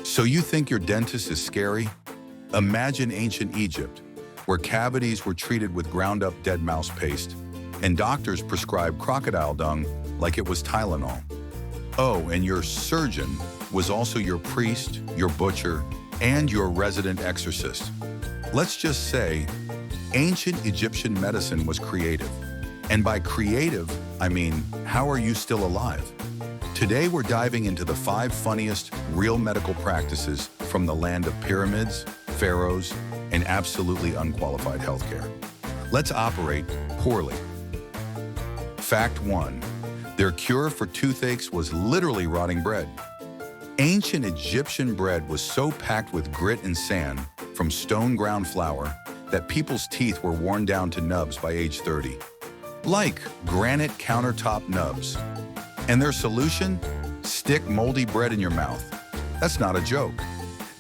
So you think your dentist is scary? Imagine ancient Egypt, where cavities were treated with ground-up dead mouse paste, and doctors prescribed crocodile dung like it was Tylenol. Oh, and your surgeon was also your priest, your butcher, and your resident exorcist. Let's just say, ancient Egyptian medicine was creative. And by creative, I mean, how are you still alive? Today we're diving into the 5 funniest real medical practices from the land of pyramids, pharaohs, and absolutely unqualified healthcare. Let's operate poorly. Fact 1. Their cure for toothaches was literally rotting bread. Ancient Egyptian bread was so packed with grit and sand from stone ground flour that people's teeth were worn down to nubs by age 30. Like granite countertop nubs. And their solution? Stick moldy bread in your mouth. That's not a joke.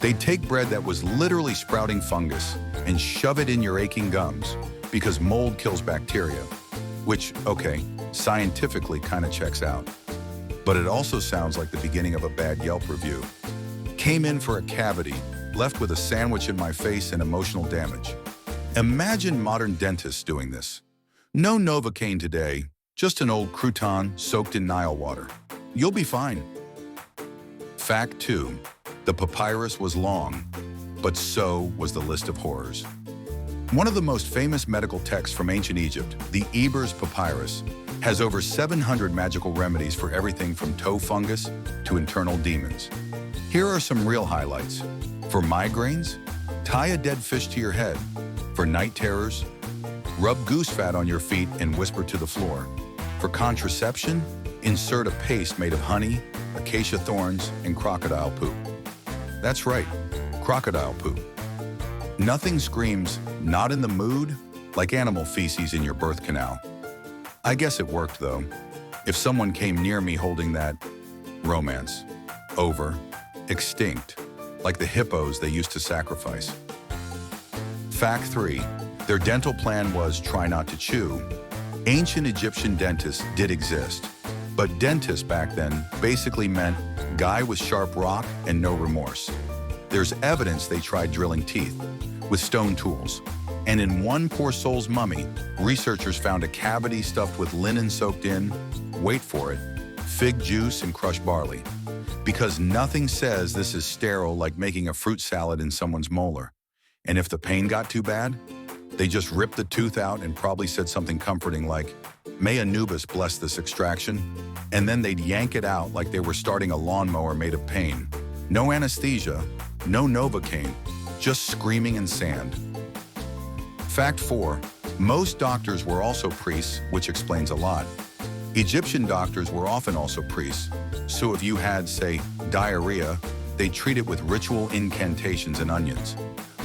They'd take bread that was literally sprouting fungus and shove it in your aching gums because mold kills bacteria, which, okay, scientifically kind of checks out. But it also sounds like the beginning of a bad Yelp review. Came in for a cavity, left with a sandwich in my face and emotional damage. Imagine modern dentists doing this. No Novocaine today, just an old crouton soaked in Nile water. You'll be fine. Fact 2. The papyrus was long, but so was the list of horrors. One of the most famous medical texts from ancient Egypt, the Ebers Papyrus, has over 700 magical remedies for everything from toe fungus to internal demons. Here are some real highlights. For migraines, tie a dead fish to your head. For night terrors, rub goose fat on your feet and whisper to the floor. For contraception, insert a paste made of honey, acacia thorns, and crocodile poop. That's right, crocodile poop. Nothing screams, "not in the mood," like animal feces in your birth canal. I guess it worked though. If someone came near me holding that, romance, over, extinct, like the hippos they used to sacrifice. Fact 3. Their dental plan was try not to chew. Ancient Egyptian dentists did exist, but dentist back then basically meant guy with sharp rock and no remorse. There's evidence they tried drilling teeth with stone tools. And in one poor soul's mummy, researchers found a cavity stuffed with linen soaked in, wait for it, fig juice and crushed barley. Because nothing says this is sterile like making a fruit salad in someone's molar. And if the pain got too bad, they just ripped the tooth out and probably said something comforting like, "May Anubis bless this extraction," and then they'd yank it out like they were starting a lawnmower made of pain. No anesthesia, no Novocaine, just screaming and sand. Fact 4. Most doctors were also priests, which explains a lot. Egyptian doctors were often also priests, so if you had, say, diarrhea, they'd treat it with ritual incantations and onions.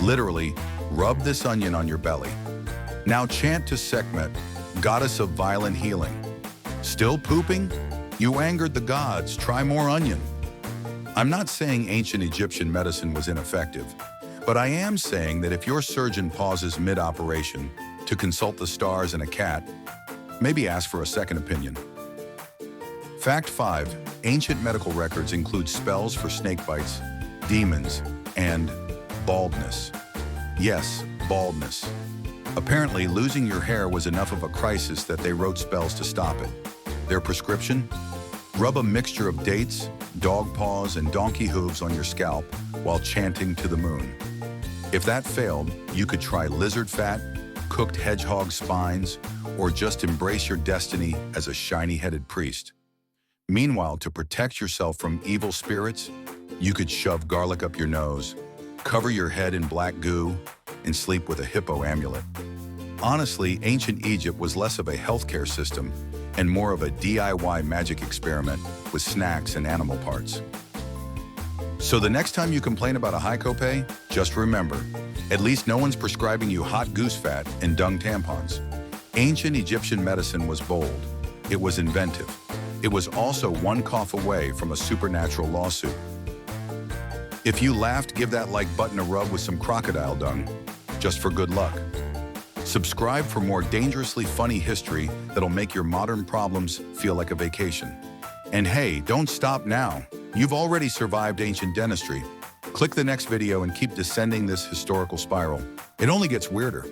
Literally, rub this onion on your belly. Now chant to Sekhmet, goddess of violent healing. Still pooping? You angered the gods, try more onion. I'm not saying ancient Egyptian medicine was ineffective, but I am saying that if your surgeon pauses mid-operation to consult the stars and a cat, maybe ask for a second opinion. Fact 5. Ancient medical records include spells for snake bites, demons, and baldness. Yes, baldness. Apparently, losing your hair was enough of a crisis that they wrote spells to stop it. Their prescription? Rub a mixture of dates, dog paws, and donkey hooves on your scalp while chanting to the moon. If that failed, you could try lizard fat, cooked hedgehog spines, or just embrace your destiny as a shiny-headed priest. Meanwhile, to protect yourself from evil spirits, you could shove garlic up your nose, cover your head in black goo, and sleep with a hippo amulet. Honestly, ancient Egypt was less of a healthcare system and more of a DIY magic experiment with snacks and animal parts. So the next time you complain about a high copay, just remember, at least no one's prescribing you hot goose fat and dung tampons. Ancient Egyptian medicine was bold. It was inventive. It was also one cough away from a supernatural lawsuit. If you laughed, give that like button a rub with some crocodile dung, just for good luck. Subscribe for more dangerously funny history that'll make your modern problems feel like a vacation. And hey, don't stop now. You've already survived ancient dentistry. Click the next video and keep descending this historical spiral. It only gets weirder.